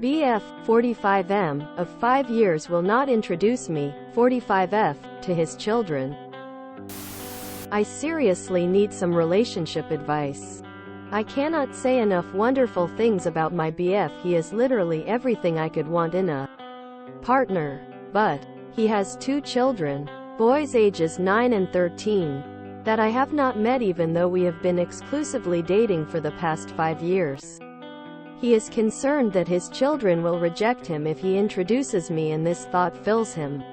BF, 45M, of 5 years will not introduce me, 45F, to his children. I seriously need some relationship advice. I cannot say enough wonderful things about my BF. He is literally everything I could want in a partner. But he has 2 children, boys ages 9 and 13, that I have not met even though we have been exclusively dating for the past 5 years. He is concerned that his children will reject him if he introduces me, and this thought fills him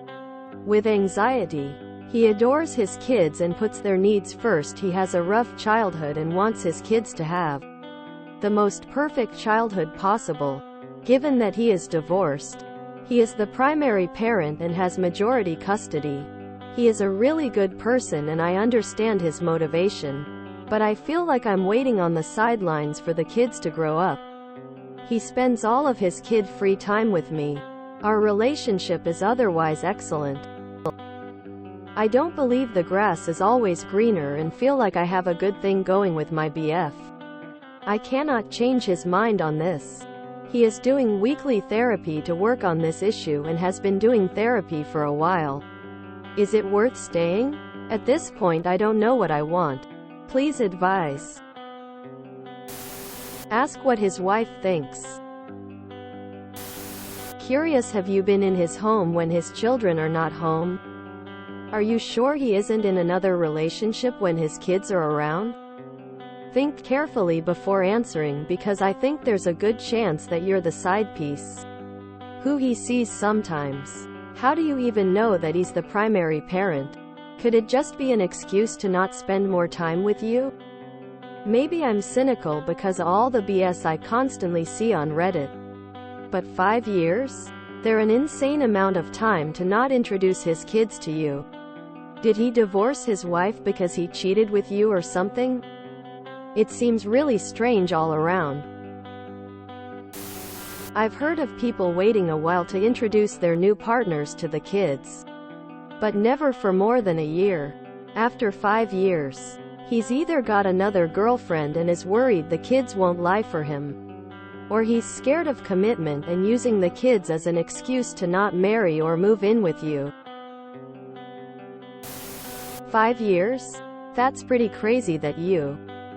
with anxiety. He adores his kids and puts their needs first. He has a rough childhood and wants his kids to have the most perfect childhood possible. Given that he is divorced, he is the primary parent and has majority custody. He is a really good person and I understand his motivation, but I feel like I'm waiting on the sidelines for the kids to grow up. He spends all of his kid-free time with me. Our relationship is otherwise excellent. I don't believe the grass is always greener and feel like I have a good thing going with my BF. I cannot change his mind on this. He is doing weekly therapy to work on this issue and has been doing therapy for a while. Is it worth staying? At this point I don't know what I want. Please advise. Ask what his wife thinks. Curious, have you been in his home when his children are not home? Are you sure he isn't in another relationship when his kids are around? Think carefully before answering, because I think there's a good chance that you're the side piece who he sees sometimes. How do you even know that he's the primary parent? Could it just be an excuse to not spend more time with you? Maybe I'm cynical because of all the BS I constantly see on Reddit. But 5 years? They're an insane amount of time to not introduce his kids to you. Did he divorce his wife because he cheated with you or something? It seems really strange all around. I've heard of people waiting a while to introduce their new partners to the kids, but never for more than a year. After 5 years, he's either got another girlfriend and is worried the kids won't lie for him, or he's scared of commitment and using the kids as an excuse to not marry or move in with you. 5 years? That's pretty crazy that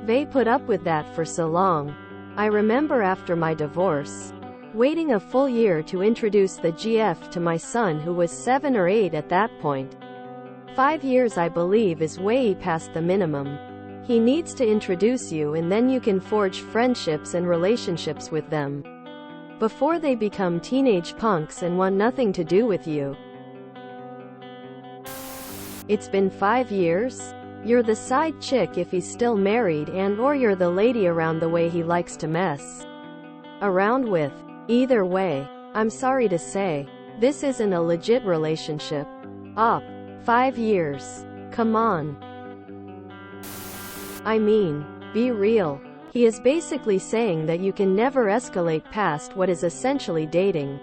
they put up with that for so long. I remember after my divorce, waiting a full year to introduce the GF to my son, who was 7 or 8 at that point. 5 years I believe is way past the minimum. He needs to introduce you and then you can forge friendships and relationships with them before they become teenage punks and want nothing to do with you. It's been 5 years? You're the side chick if he's still married, and or you're the lady around the way he likes to mess around with. Either way, I'm sorry to say, this isn't a legit relationship. 5 years. Come on. I mean, be real. He is basically saying that you can never escalate past what is essentially dating.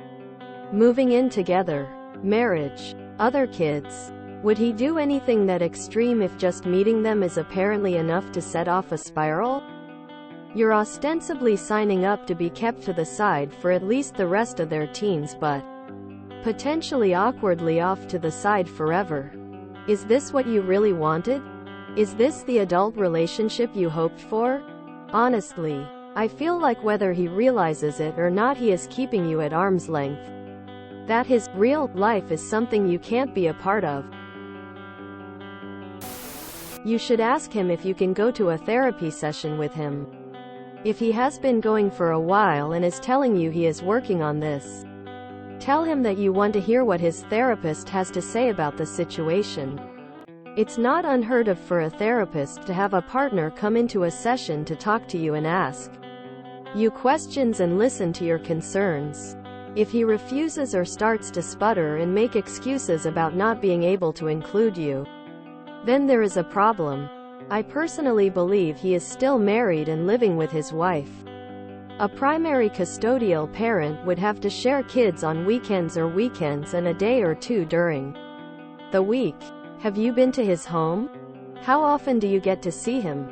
Moving in together. Marriage. Other kids. Would he do anything that extreme if just meeting them is apparently enough to set off a spiral? You're ostensibly signing up to be kept to the side for at least the rest of their teens, but potentially awkwardly off to the side forever. Is this what you really wanted? Is this the adult relationship you hoped for? Honestly, I feel like whether he realizes it or not, he is keeping you at arm's length. That his real life is something you can't be a part of. You should ask him if you can go to a therapy session with him. If he has been going for a while and is telling you he is working on this, tell him that you want to hear what his therapist has to say about the situation. It's not unheard of for a therapist to have a partner come into a session to talk to you and ask you questions and listen to your concerns. If he refuses or starts to sputter and make excuses about not being able to include you, then there is a problem. I personally believe he is still married and living with his wife. A primary custodial parent would have to share kids on weekends and a day or two during the week. Have you been to his home? How often do you get to see him?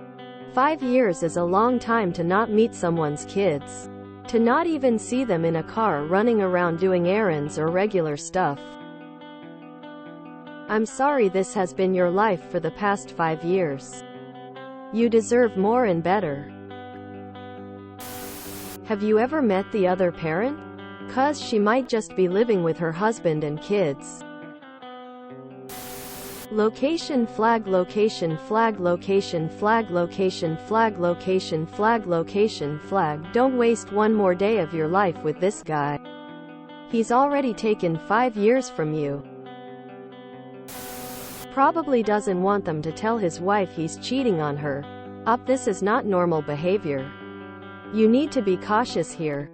5 years is a long time to not meet someone's kids. To not even see them in a car running around doing errands or regular stuff. I'm sorry this has been your life for the past 5 years. You deserve more and better. Have you ever met the other parent? 'Cause she might just be living with her husband and kids. Location flag, location flag, location flag, location flag, location flag, location flag. Don't waste one more day of your life with this guy. He's already taken 5 years from you. Probably doesn't want them to tell his wife he's cheating on her. This is not normal behavior. You need to be cautious here.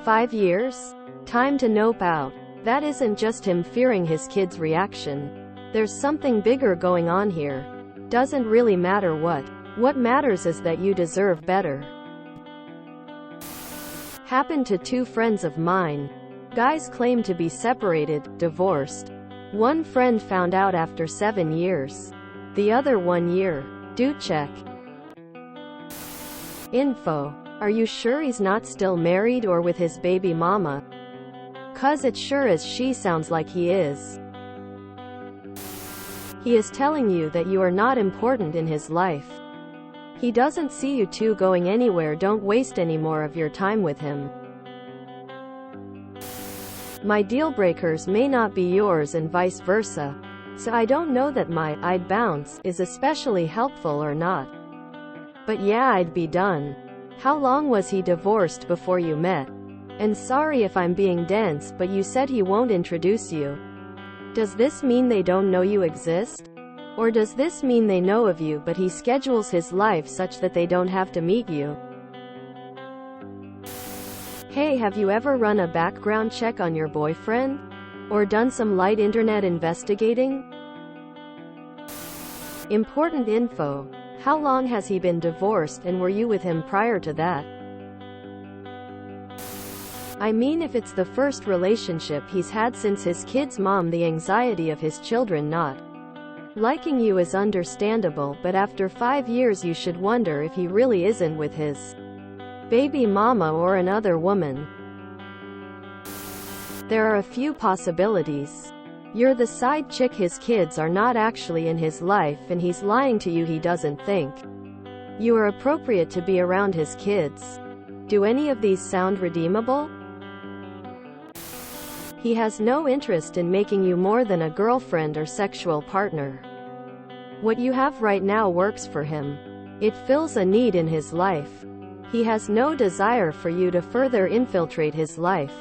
5 years? Time to nope out. That isn't just him fearing his kid's reaction. There's something bigger going on here. Doesn't really matter what. What matters is that you deserve better. Happened to 2 friends of mine. Guys claim to be separated, divorced. One friend found out after 7 years. The other 1 year. Do check. Info. Are you sure he's not still married or with his baby mama? 'Cause it sure as she sounds like he is. He is telling you that you are not important in his life. He doesn't see you two going anywhere. Don't waste any more of your time with him. My deal breakers may not be yours and vice versa. So I don't know that my "I'd bounce" is especially helpful or not. But yeah, I'd be done. How long was he divorced before you met? And sorry if I'm being dense, but you said he won't introduce you. Does this mean they don't know you exist? Or does this mean they know of you but he schedules his life such that they don't have to meet you? Hey, have you ever run a background check on your boyfriend? Or done some light internet investigating? Important info. How long has he been divorced and were you with him prior to that? I mean, if it's the first relationship he's had since his kid's mom, the anxiety of his children not liking you is understandable, but after 5 years you should wonder if he really isn't with his baby mama or another woman. There are a few possibilities. You're the side chick his kids are not actually in his life and he's lying to you. He doesn't think you are appropriate to be around his kids. Do any of these sound redeemable? He has no interest in making you more than a girlfriend or sexual partner. What you have right now works for him. It fills a need in his life. He has no desire for you to further infiltrate his life.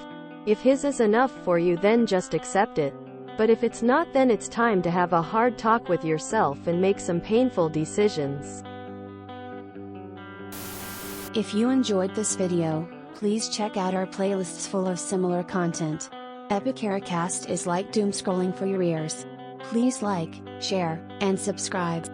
If his is enough for you, then just accept it. But if it's not, then it's time to have a hard talk with yourself and make some painful decisions. If you enjoyed this video, please check out our playlists full of similar content. Epic Cast is like doom scrolling for your ears. Please like, share, and subscribe.